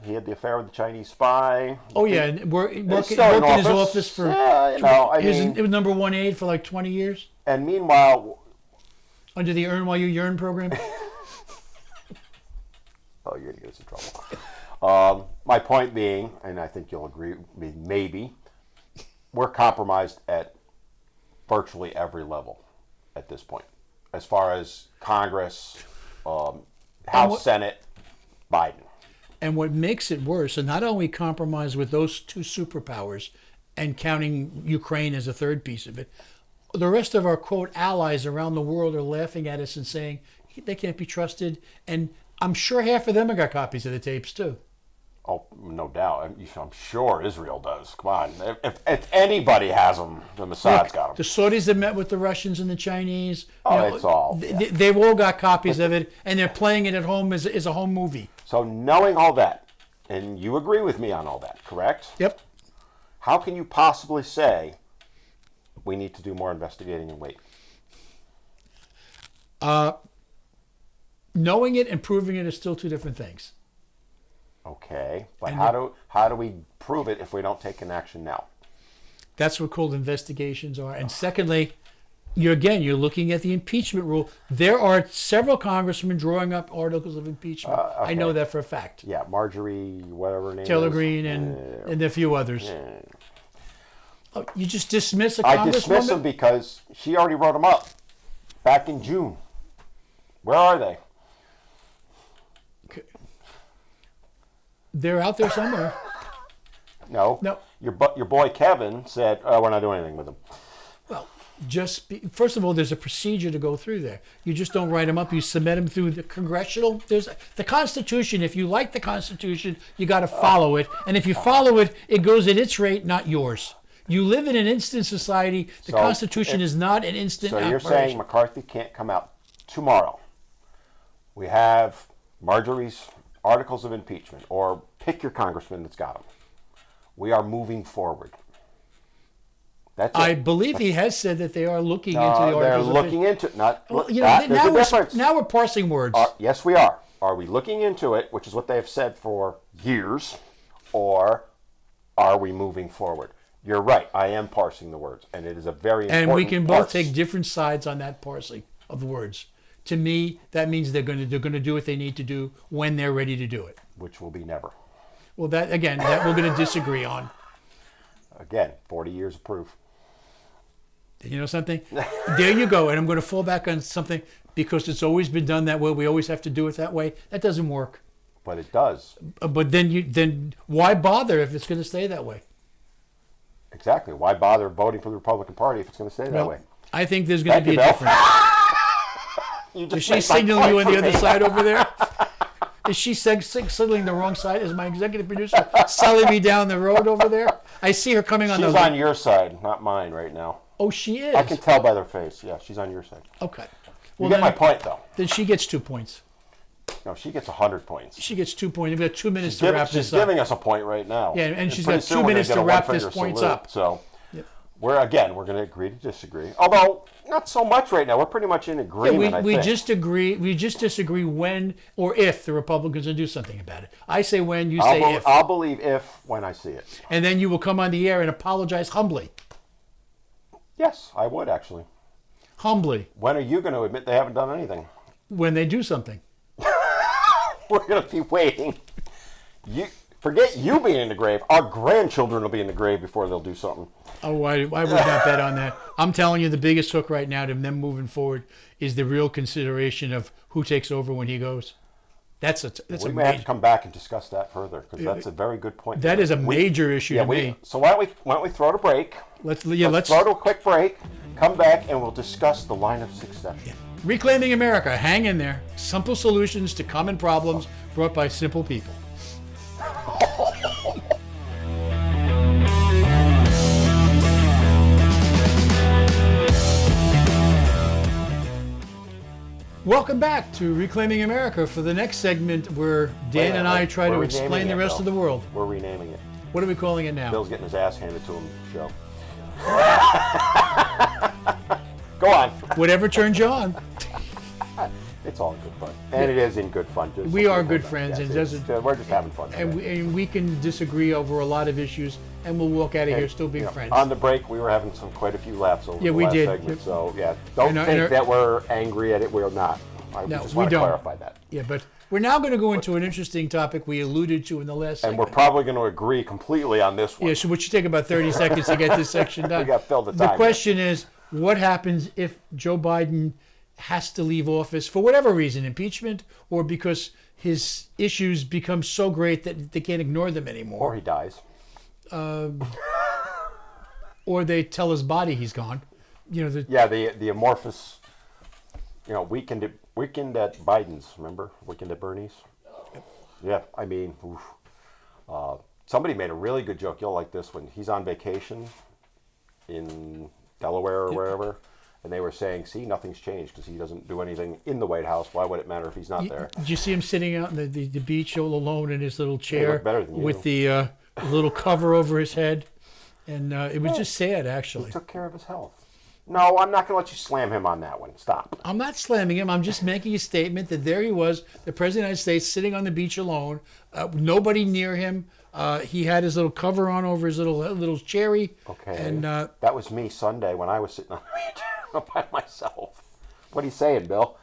He had the affair with the Chinese spy. Oh, yeah. And worked in his office for it was number 1 aide for like 20 years. And meanwhile, under the Earn While You Yearn program. Oh, you're going to get us in trouble. My point being, and I think you'll agree with me, maybe, we're compromised at virtually every level at this point. As far as Congress, House, Senate, Biden. And what makes it worse, and not only compromised with those two superpowers and counting Ukraine as a third piece of it, the rest of our, quote, allies around the world are laughing at us and saying they can't be trusted. And I'm sure half of them have got copies of the tapes, too. Oh, no doubt. I'm sure Israel does. Come on. If anybody has them, the Mossad's got them. The Saudis have met with the Russians and the Chinese. It's all. They've all got copies of it, and they're playing it at home as a home movie. So knowing all that, and you agree with me on all that, correct? Yep. How can you possibly say we need to do more investigating and wait? Knowing it and proving it is still two different things. Okay, but how do we prove it if we don't take an action now? That's what called investigations are. And secondly, you're looking at the impeachment rule. There are several congressmen drawing up articles of impeachment. Okay. I know that for a fact. Yeah, Marjorie, whatever her name Taylor is. Greene and a few others. Oh, you just dismiss a congresswoman? I dismiss them because she already wrote them up back in June. Where are they? They're out there somewhere. No. Your boy Kevin said, we're not doing anything with them. Well, first of all, there's a procedure to go through there. You just don't write them up. You submit them through the congressional. There's the Constitution. If you like the Constitution, you got to follow it. And if you follow it, it goes at its rate, not yours. You live in an instant society. The Constitution is not an instant So you're operation. saying McCarthy can't come out tomorrow. We have Marjorie's articles of impeachment, or pick your congressman that's got them. We are moving forward. That's it. I believe he has said that they are looking into the articles. They're looking into it. Now we're parsing words. Yes, we are. Are we looking into it, which is what they have said for years, or are we moving forward? You're right. I am parsing the words, and it is a very important And we can both parse. take different sides on that parsing of the words. To me, that means they're going to do what they need to do when they're ready to do it. Which will be never. Well, that we're going to disagree on. Again, 40 years of proof. You know something? There you go. And I'm going to fall back on something because it's always been done that way. We always have to do it that way. That doesn't work. But it does. But then why bother if it's going to stay that way? Exactly. Why bother voting for the Republican Party if it's going to stay that way? I think there's going to be a Bill. difference. Is she signaling you on the other side over there? Is she signaling the wrong side? Is my executive producer selling me down the road over there? I see her coming on She's the... on your side, not mine right now. Oh, she is? I can tell by their face. Yeah, she's on your side. Okay. You get my point, though. Then she gets 2 points. No, she gets 100 points. She gets 2 points. We've got 2 minutes to wrap this She's up. giving us a point right now. Yeah, and she's pretty got soon 2 minutes we're to gonna get a wrap this one-finger points salute. up. So, Yep. we're going to agree to disagree. Although, not so much right now. We're pretty much in agreement, I we think. We just disagree when or if the Republicans will do something about it. I say when, you say if. I'll believe when I see it. And then you will come on the air and apologize humbly. Yes, I would, actually. Humbly. When are you going to admit they haven't done anything? When they do something. We're going to be waiting. Forget you being in the grave. Our grandchildren will be in the grave before they'll do something. Oh, I would not bet on that. I'm telling you, the biggest hook right now to them moving forward is the real consideration of who takes over when he goes. We may have to come back and discuss that further because that's a very good point. That is a major issue to me. So why don't we throw it a break? Let's throw it a quick break. Come back and we'll discuss the line of succession. Yeah. Reclaiming America. Hang in there. Simple solutions to common problems brought by simple people. Welcome back to Reclaiming America for the next segment where Dan and I try to explain the rest of the world. We're renaming it. What are we calling it now? Bill's getting his ass handed to him show. Go on. Whatever turns you on. It's all in good fun. And it is in good fun. We are good friends. Yes, and we're just having fun. And we can disagree over a lot of issues, and we'll walk out of here still being friends. On the break, we were having quite a few laughs over the last segment. So, don't think that we're angry at it. We're not. I just want to clarify that. Yeah, but we're now going to go into an interesting topic we alluded to in the last segment. And we're probably going to agree completely on this one. Yeah, so it should take about 30 seconds to get this section done. We got to fill the time. The question is, what happens if Joe Biden has to leave office for whatever reason, impeachment, or because his issues become so great that they can't ignore them anymore? Or he dies. Or they tell his body he's gone. The amorphous, weekend at Biden's, remember? Weekend at Bernie's? Yeah, I mean, somebody made a really good joke. You'll like this one. He's on vacation in Delaware or wherever. And they were saying, see, nothing's changed because he doesn't do anything in the White House. Why would it matter if he's not there? Did you see him sitting out on the beach all alone in his little chair with the little cover over his head? And it was just sad, actually. He took care of his health. No, I'm not going to let you slam him on that one. Stop. I'm not slamming him. I'm just making a statement that there he was, the President of the United States, sitting on the beach alone, nobody near him. He had his little cover on over his little cherry. Okay. And that was me Sunday when I was sitting on the beach by myself. What are you saying, Bill?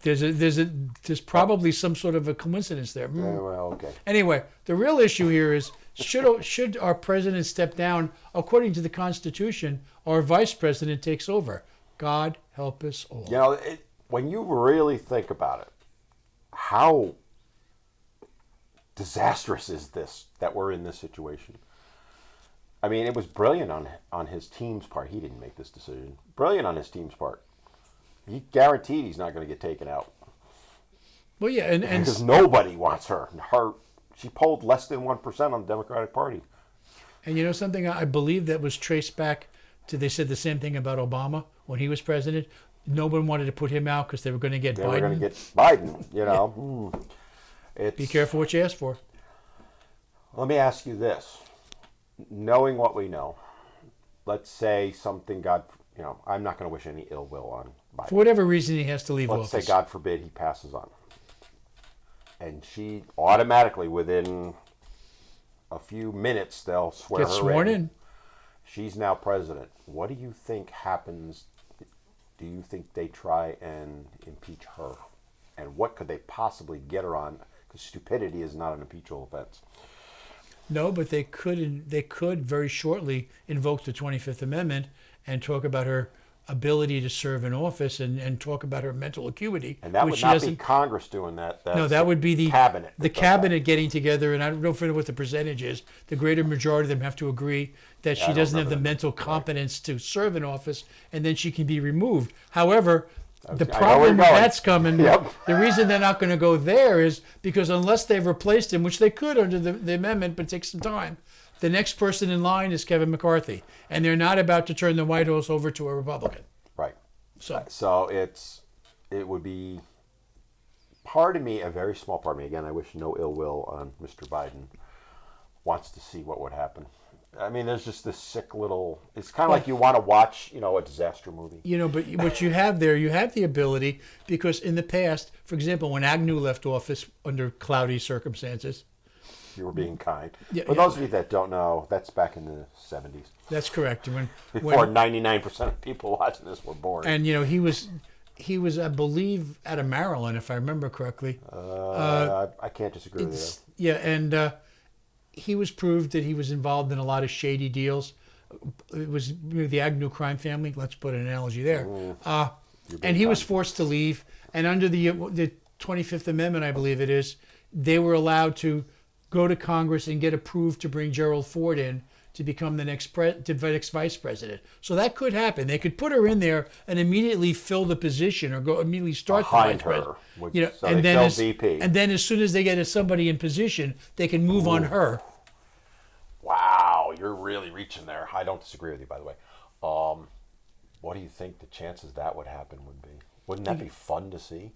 There's probably some sort of a coincidence there. Well, okay. Anyway, the real issue here is should our president step down? According to the Constitution, our vice president takes over. God help us all. When you really think about it, how disastrous is this that we're in this situation? I mean, it was brilliant on his team's part. He didn't make this decision. Brilliant on his team's part. He guaranteed he's not going to get taken out. Well, yeah, and because nobody wants her. She polled less than 1% on the Democratic Party. And something, I believe that was traced back to, they said the same thing about Obama when he was president. No one wanted to put him out because they were going to get Biden. They were going to get Biden, Be careful what you ask for. Let me ask you this. Knowing what we know, let's say something, I'm not going to wish any ill will on Biden. For whatever reason, he has to leave office. Let's say, God forbid, he passes on. And she automatically, within a few minutes, they'll swear her sworn in. She's now president. What do you think happens? Do you think they try and impeach her? And what could they possibly get her on? Because stupidity is not an impeachable offense. No, but they could very shortly invoke the 25th Amendment and talk about her ability to serve in office and talk about her mental acuity. And that would not be Congress doing that. No, that would be the cabinet. The cabinet getting together, and I don't know what the percentage is. The greater majority of them have to agree that she doesn't have the mental competence to serve in office, and then she can be removed. However, The problem with that's coming, Yep. the reason they're not going to go there is because unless they've replaced him, which they could under the amendment, but it takes some time, the next person in line is Kevin McCarthy. And they're not about to turn the White House over to a Republican. Right. So it would be part of me, a very small part of me, again, I wish no ill will on Mr. Biden, wants to see what would happen. I mean, there's just this sick little, it's kind of like you want to watch, a disaster movie. But what you have there, you have the ability, because in the past, for example, when Agnew left office under cloudy circumstances. You were being kind. Yeah, For those of you that don't know, that's back in the 70s. That's correct. Before 99% of people watching this were born. And, he was, I believe, out of Maryland, if I remember correctly. I can't disagree with you. Yeah, and he was proved that he was involved in a lot of shady deals. It was the Agnew crime family. Let's put an analogy there. And he was forced to leave. And under the 25th Amendment, I believe it is, they were allowed to go to Congress and get approved to bring Gerald Ford in to become the next vice president. So that could happen. They could put her in there and immediately fill the position, or go immediately start behind the her. So and then VP. And then as soon as they get somebody in position, they can move on her. Wow, you're really reaching there. I don't disagree with you, by the way. What do you think the chances that would happen would be? Wouldn't that be fun to see?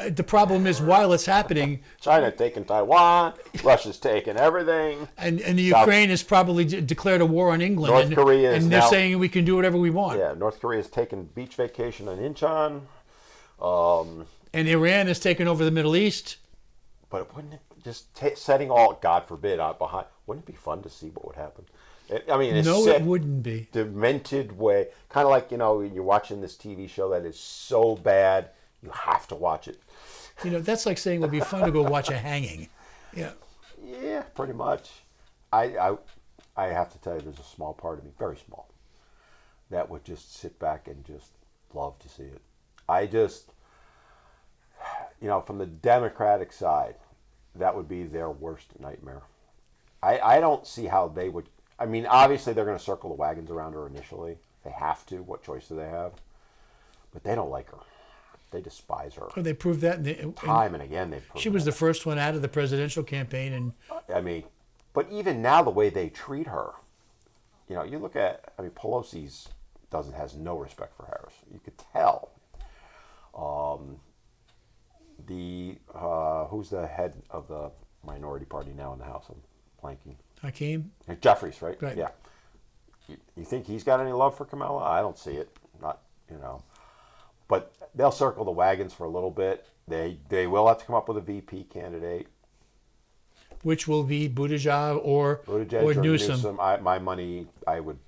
The problem is, while it's happening, China taking Taiwan, Russia's taking everything, and the Ukraine has probably declared a war on England. North Korea is and they're now saying we can do whatever we want. Yeah, North Korea's taking beach vacation on Incheon. And Iran has taken over the Middle East. But wouldn't it just setting all, God forbid, out behind? Wouldn't it be fun to see what would happen? It wouldn't be. Demented way, kind of like you're watching this TV show that is so bad. You have to watch it. That's like saying it would be fun to go watch a hanging. Yeah. Yeah, pretty much. I have to tell you, there's a small part of me, very small, that would just sit back and just love to see it. I just, from the Democratic side, that would be their worst nightmare. I don't see how they would. I mean, obviously they're going to circle the wagons around her initially. They have to. What choice do they have? But they don't like her. They despise her. Oh, they proved that. Time and again, they've proved she was the first one out of the presidential campaign. And but even now, the way they treat her, you look at, Pelosi's has no respect for Harris. You could tell. Who's the head of the minority party now in the House? I'm blanking. Hakeem? Jeffries, right? Right. Yeah. You think he's got any love for Kamala? I don't see it. Not, But they'll circle the wagons for a little bit. They will have to come up with a VP candidate. Which will be Buttigieg or Newsom. My money, I would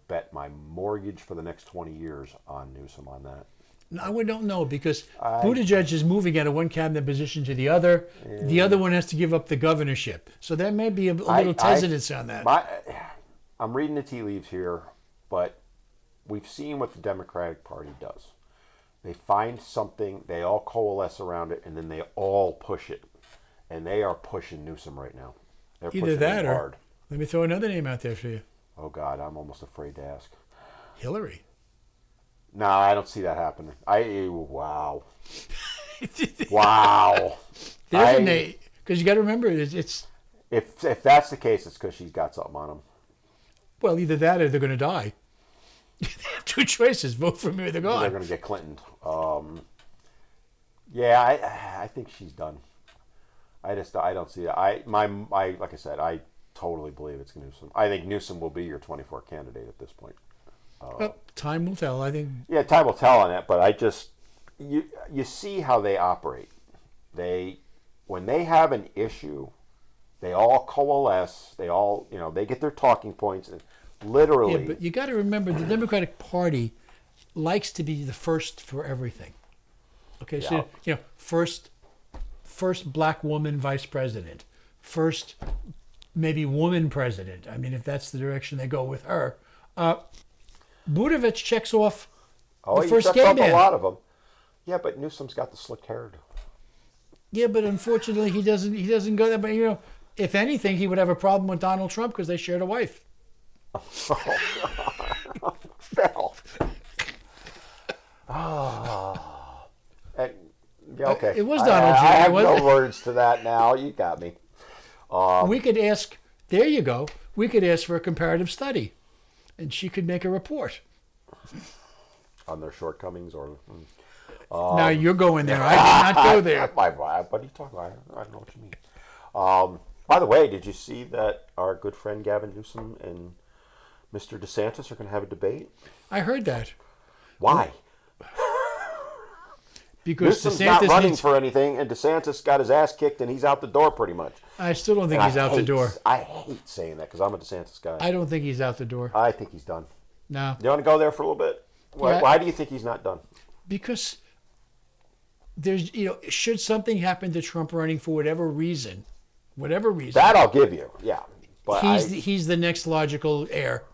bet my mortgage for the next 20 years on Newsom on that. No, we don't know, because Buttigieg is moving out of one cabinet position to the other. Yeah. The other one has to give up the governorship. So there may be a little hesitance on that. I'm reading the tea leaves here, but we've seen what the Democratic Party does. They find something, they all coalesce around it, and then they all push it. And they are pushing Newsom right now. They're Either that or, hard. Let me throw another name out there for you. Oh, God, I'm almost afraid to ask. Hillary. No, I don't see that happening. Wow. Wow. There's a name. Because you got to remember, it's... If that's the case, it's because she's got something on them. Well, either that or they're going to die. They have two choices. Vote for me or they're gone. They're going to get Clinton. Yeah, I think she's done. I don't see it. Like I said, I totally believe it's Newsom. I think Newsom will be your 24 candidate at this point. Well, time will tell, I think. Yeah, time will tell on that, but you see how they operate. When they have an issue, they all coalesce. They all, they get their talking points, and literally. Yeah, but you got to remember, the Democratic Party likes to be the first for everything. Okay, so first black woman vice president, first maybe woman president. I mean, if that's the direction they go with her. Buttigieg checks off the first gay man. A lot of them. Yeah, but Newsom's got the slick hair. Yeah, but unfortunately he doesn't go there. But if anything, he would have a problem with Donald Trump because they shared a wife. Oh, God. Phil. Oh. Okay. It was Donald Jr., I have wasn't no words to that now. You got me. We could ask, there you go, we could ask for a comparative study, and she could make a report. On their shortcomings or... Now you're going there. I did not go there. What are you talking about? I don't know what you mean. By the way, did you see that our good friend Gavin Newsom and Mr. DeSantis are going to have a debate? I heard that. Why? Because Newsom's DeSantis not running needs, for anything, and DeSantis got his ass kicked, and he's out the door pretty much. I still don't think And he's out the door. I hate saying that because I'm a DeSantis guy. I don't think he's out the door. I think he's done. No. You want to go there for a little bit? Why do you think he's not done? Because there's, should something happen to Trump running for whatever reason, That I'll give you, yeah. But he's the next logical heir.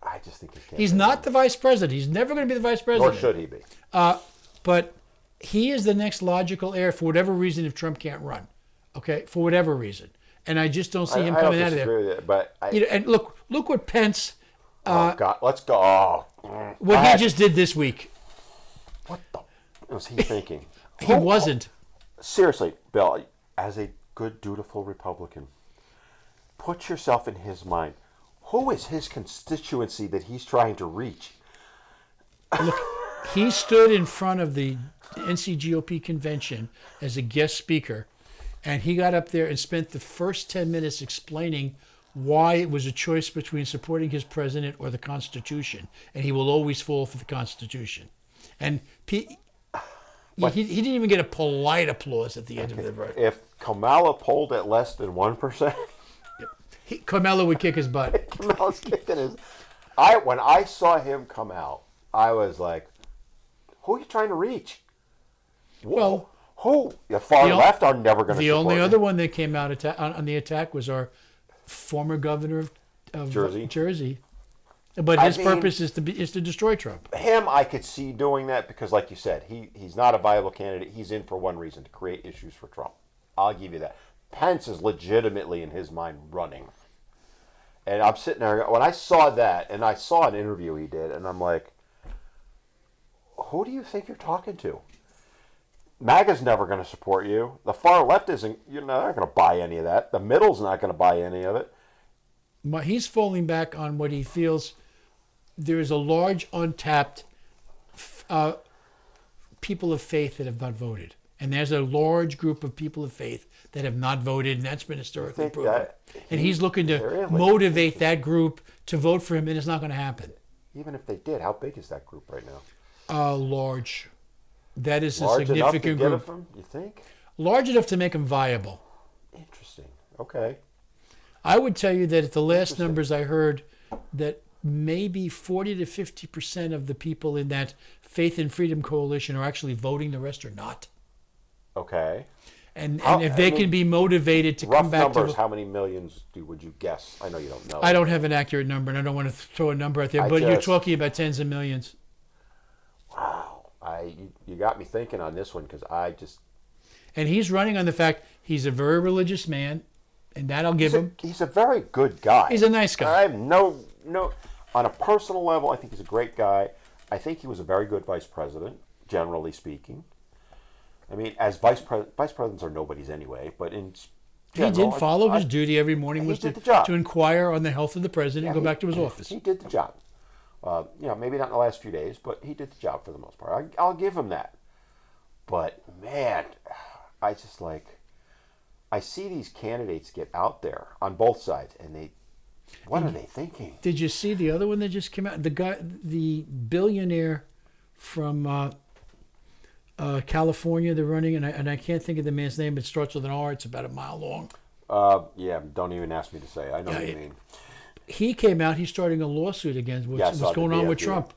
I just think He's not the vice president. He's never going to be the vice president. Nor should he be. But he is the next logical heir for whatever reason if Trump can't run. Okay, for whatever reason. And I just don't see him coming out of there. With it, but and look what Pence. Oh God, let's go. What he just did this week. What the was he thinking? He wasn't. Seriously, Bill, as a good, dutiful Republican, put yourself in his mind. Who is his constituency that he's trying to reach? Look, he stood in front of the NCGOP convention as a guest speaker, and he got up there and spent the first 10 minutes explaining why it was a choice between supporting his president or the Constitution, and he will always fall for the Constitution. And he didn't even get a polite applause at the end of the vote. If Kamala polled at less than 1%, Kamala would kick his butt. Kamala's kicking his. When I saw him come out, I was like, "Who are you trying to reach?" Well, who the far left are never going to. The only other one that came out on the attack was our former governor of Jersey. But his purpose is to destroy Trump. Him, I could see doing that because, like you said, he's not a viable candidate. He's in for one reason: to create issues for Trump. I'll give you that. Pence is legitimately, in his mind, running. And I'm sitting there, when I saw that, and I saw an interview he did, and I'm like, who do you think you're talking to? MAGA's never going to support you. The far left isn't, you're not going to buy any of that. The middle's not going to buy any of it. He's falling back on what he feels there is a large untapped people of faith that have not voted. And there's a large group of people of faith that have not voted, and that's been historically proven. And he's looking to motivate that group to vote for him, and it's not going to happen. Even if they did, how big is that group right now? Large. That is a large significant enough to group. Get him, you think? Large enough to make him viable. Interesting. Okay. I would tell you that at the last numbers I heard, that maybe 40 to 50% of the people in that Faith and Freedom Coalition are actually voting. The rest are not. Okay. And if they can be motivated to come back rough numbers, how many millions would you guess? I know you don't know. I don't have an accurate number, and I don't want to throw a number out there, but you're talking about tens of millions. Wow. You got me thinking on this one because I just... And he's running on the fact he's a very religious man, and that I'll give him. He's a very good guy. He's a nice guy. I have no... On a personal level, I think he's a great guy. I think he was a very good vice president, generally speaking. I mean, as vice presidents are nobodies anyway, but in general, he did follow his duty every morning was to inquire on the health of the president and go back to his office. He did the job. Maybe not in the last few days, but he did the job for the most part. I'll give him that. But, man, I see these candidates get out there on both sides, and what are they thinking? Did you see the other one that just came out? The billionaire from California, they're running, and I can't think of the man's name. It starts with an R. It's about a mile long. Don't even ask me to say. I know what you mean. He came out. He's starting a lawsuit against what's going on with Trump.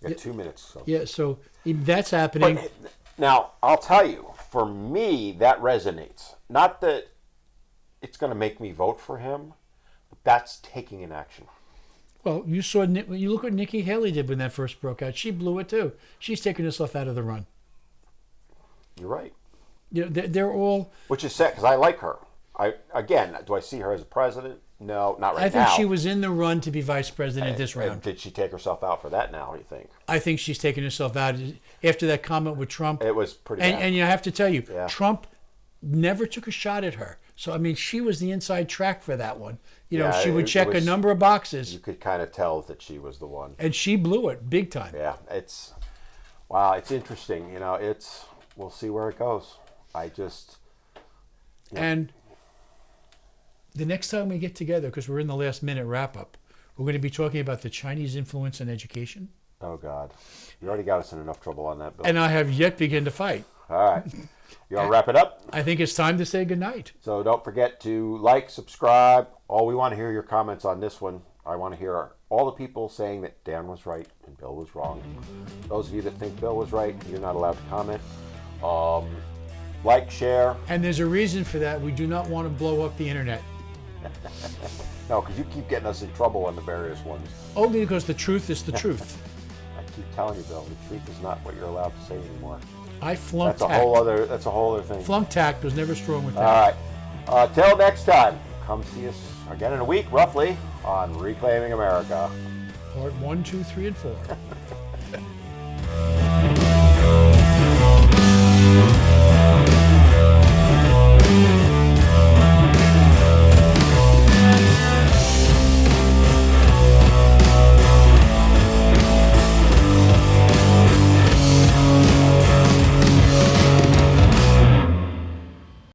We got 2 minutes. So. Yeah, so that's happening. But, now, I'll tell you, for me, that resonates. Not that it's going to make me vote for him, but that's taking an action. Well, you look what Nikki Haley did when that first broke out. She blew it too. She's taking herself out of the run. You're right. They're all... Which is sad, because I like her. Do I see her as a president? No, not right now. I think she was in the run to be vice president this round. And did she take herself out for that now, you think? I think she's taken herself out after that comment with Trump. It was pretty bad. And you have to tell you, Yeah. Trump never took a shot at her. So, I mean, she was the inside track for that one. You know, Yeah, she would check a number of boxes. You could kind of tell that she was the one. And she blew it big time. Yeah, wow, it's interesting. You know, we'll see where it goes. And the next time we get together, because we're in the last minute wrap up, we're going to be talking about the Chinese influence in education. Oh, God. You already got us in enough trouble on that, Bill. And I have yet begun to fight. All right. You want to wrap it up? I think it's time to say goodnight. So don't forget to like, subscribe. We want to hear your comments on this one. I want to hear all the people saying that Dan was right and Bill was wrong. Those of you that think Bill was right, you're not allowed to comment. Like, share. And there's a reason for that. We do not want to blow up the internet. No, because you keep getting us in trouble on the various ones. Only because the truth is the truth. I keep telling you, Bill, the truth is not what you're allowed to say anymore. I flunked That's a whole other thing. Flunk tact was never strong with that. All right. Till next time, come see us again in a week, roughly, on Reclaiming America. Part 1, 2, 3, and 4.